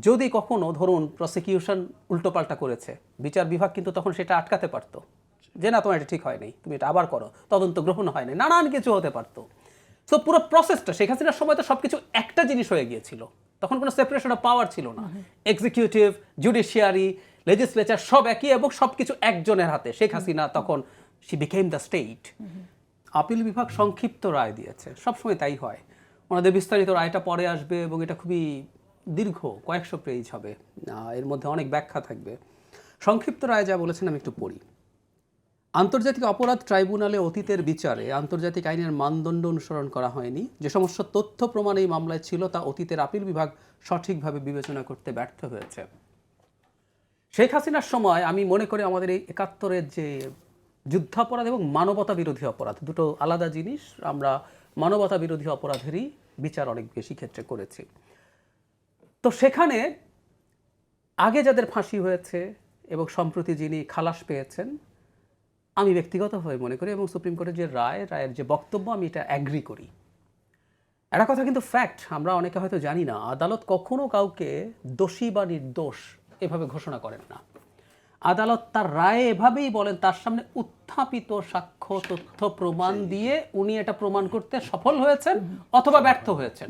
যদি কখনো ধরুন প্রসিকিউশন উল্টোপাল্টা করেছে, বিচার বিভাগ কিন্তু তখন সেটা আটকাতে পারতো, যে না তোমার এটা ঠিক হয়নি, তুমি এটা আবার করো, তদন্ত গ্রহণ হয়নি, নানান কিছু হতে পারতো। সো পুরো প্রসেসটা শেখ হাসিনার সময় তো সবকিছু একটা জিনিস হয়ে গিয়েছিল, তখন কোনো সেপারেশন অফ পাওয়ার ছিল না। এক্সিকিউটিভ, জুডিশিয়ারি, লেজিসলেচার সব একই এবং সবকিছু একজনের হাতে। শেখ হাসিনা তখন she became the state. Appeal বিভাগ সংক্ষিপ্ত রায় দিয়েছে, সবসময় তাই হয়। ওনাদের বিস্তারিত রায়টা পরে আসবে এবং এটা খুবই দীর্ঘ, কয়েকশো পেজ হবে, এর মধ্যে অনেক ব্যাখ্যা থাকবে। সংক্ষিপ্ত রায় যা বলেছেন আমি একটু পড়ি। আন্তর্জাতিক অপরাধ ট্রাইব্যুনালে অতীতের বিচারে আন্তর্জাতিক আইনের মানদণ্ড অনুসরণ করা হয়নি। যে সমস্ত তথ্য প্রমাণ এই মামলায় ছিল তা অতীতের আপিল বিভাগ সঠিকভাবে বিবেচনা করতে ব্যর্থ হয়েছে। শেখ হাসিনার সময় আমি মনে করি আমাদের এই ৭১-এর যে যুদ্ধাপরাধ এবং মানবতা বিরোধী অপরাধ দুটো আলাদা জিনিস। আমরা মানবতা বিরোধী অপরাধেরই বিচার অনেক বেশি ক্ষেত্রে করেছি। তো সেখানে আগে যাদের ফাঁসি হয়েছে এবং সম্প্রতি যিনি খালাস পেয়েছেন, আমি ব্যক্তিগতভাবে মনে করি এবং সুপ্রিম কোর্টের যে রায়ের যে বক্তব্য, আমি এটা অ্যাগ্রি করি। একটা কথা কিন্তু ফ্যাক্ট, আমরা অনেকে হয়তো জানি না, আদালত কখনো কাউকে দোষী বা নির্দোষ এভাবে ঘোষণা করেন না। আদালত তার রায়ে এভাবেই বলেন, তার সামনে উত্থাপিত সাক্ষ্য তথ্য প্রমাণ দিয়ে উনি এটা প্রমাণ করতে সফল হয়েছেন অথবা ব্যর্থ হয়েছেন।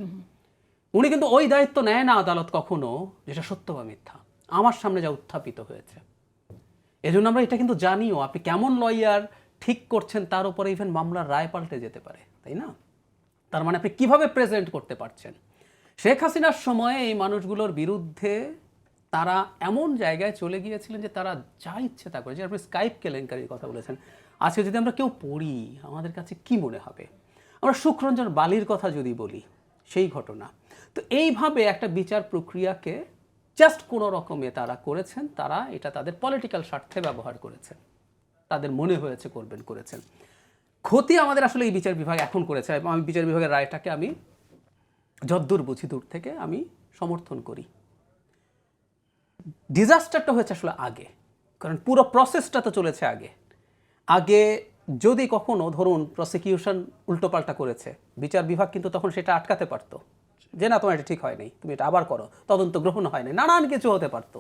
উনি কিন্তু ওই দায়িত্ব নেয় না আদালত কখনো, যেটা সত্য বা মিথ্যা, আমার সামনে যা উত্থাপিত হয়েছে। এজন্য আমরা এটা কিন্তু জানিও, আপনি কেমন লয়ার ঠিক করছেন তার উপরে ইভেন মামলার রায় পাল্টে যেতে পারে, তাই না? তার মানে আপনি কিভাবে প্রেজেন্ট করতে পারছেন। শেখ হাসিনার সময়ে এই মানুষগুলোর বিরুদ্ধে তারা এমন জায়গায় চলে গিয়েছিলেন যে তারা যা ইচ্ছে তা করে। যে আপনি স্কাইপ কেলেঙ্কারির কথা বলেছেন, আজকে যদি আমরা কেউ পড়ি আমাদের কাছে কি মনে হবে? আমরা সুখরঞ্জন বালির কথা যদি বলি, সেই ঘটনা। তো এইভাবে একটা বিচার প্রক্রিয়াকে জাস্ট কোনো রকমে তারা করেছেন, তারা এটা তাদের পলিটিক্যাল স্বার্থে ব্যবহার করেছেন, তাদের মনে হয়েছে করেছেন। ক্ষতি আমাদের আসলে এই বিচার বিভাগ এখন করেছে। আমি বিচার বিভাগের রায়টাকে আমি যদ্দূর বুঝি দূর থেকে আমি সমর্থন করি। ডিজাস্টারটা হয়েছে আসলে আগে, কারণ পুরো প্রসেসটা তো চলেছে আগে যদি কখনো ধরুন প্রসিকিউশন উল্টোপাল্টা করেছে, বিচার বিভাগ কিন্তু তখন সেটা আটকাতে পারতো, যে না তোমার এটা ঠিক হয়নি, তুমি এটা আবার করো, তদন্ত গ্রহণ হয়নি, নানান কিছু হতে পারতো।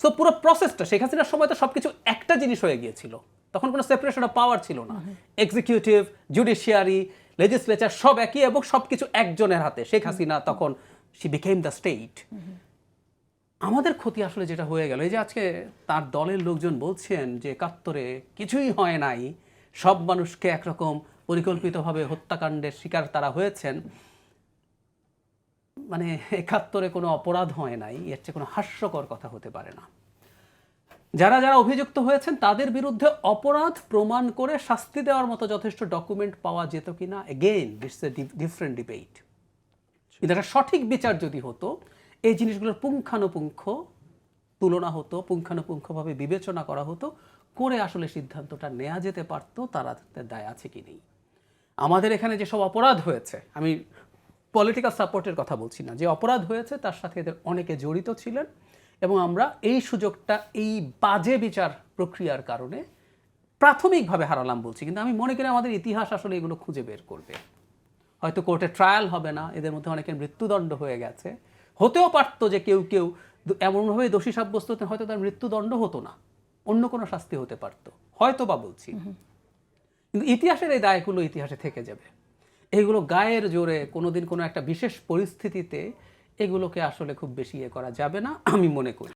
সো পুরো প্রসেসটা শেখ হাসিনার সময় তো সবকিছু একটা জিনিস হয়ে গিয়েছিল, তখন কোনো সেপারেশন অফ পাওয়ার ছিল না। এক্সিকিউটিভ, জুডিশিয়ারি, লেজিসলেচার সব একই এবং সবকিছু একজনের হাতে। শেখ হাসিনা তখন শি বিকেম দ্য স্টেট। আমাদের ক্ষতি আসলে যেটা হয়ে গেল, এই যে আজকে তার দলের লোকজন বলছেন যে ৭১-এ কিছুই হয় নাই, সব মানুষকে একরকম পরিকল্পিতভাবে হত্যাকাণ্ডের শিকার তারা হয়েছেন, মানে ৭১-এ কোনো অপরাধ হয় নাই, এর চেয়ে কোনো হাস্যকর কথা হতে পারে না। যারা অভিযুক্ত হয়েছেন তাদের বিরুদ্ধে অপরাধ প্রমাণ করে শাস্তি দেওয়ার মতো যথেষ্ট ডকুমেন্ট পাওয়া যেত কিনা, এগেইন দিটস এ ডিফারেন্ট ডিবেট। কিন্তু একটা সঠিক বিচার যদি হতো, এই জিনিসগুলোর পুঙ্খানুপুঙ্খ তুলনা হতো, পুঙ্খানুপুঙ্খভাবে বিবেচনা করা হতো, করে আসলে সিদ্ধান্তটা নেওয়া যেতে পারতো তারা দায় আছে কি নেই। আমাদের এখানে যেসব অপরাধ হয়েছে, আমি পলিটিক্যাল সাপোর্টের কথা বলছি না, যে অপরাধ হয়েছে তার সাথে এদের অনেকে জড়িত ছিলেন এবং আমরা এই সুযোগটা এই বাজে বিচার প্রক্রিয়ার কারণে প্রাথমিকভাবে হারালাম বলছি। কিন্তু আমি মনে করি আমাদের ইতিহাস আসলে এগুলো খুঁজে বের করবে। হয়তো কোর্টে ট্রায়াল হবে না, এদের মধ্যে অনেকের মৃত্যুদণ্ড হয়ে গেছে, হতেও পারতো যে কেউ এমনভাবে দোষী সাব্যস্ত হতেন হয়তো তার মৃত্যুদণ্ড হতো না, অন্য কোনো শাস্তি হতে পারতো, হয়তো বা বলছি। কিন্তু ইতিহাসের এই দায়গুলো ইতিহাসে থেকে যাবে। এইগুলো গায়ের জোরে কোনোদিন কোনো একটা বিশেষ পরিস্থিতিতে এগুলোকে আসলে খুব বেশি করা যাবে না, আমি মনে করি।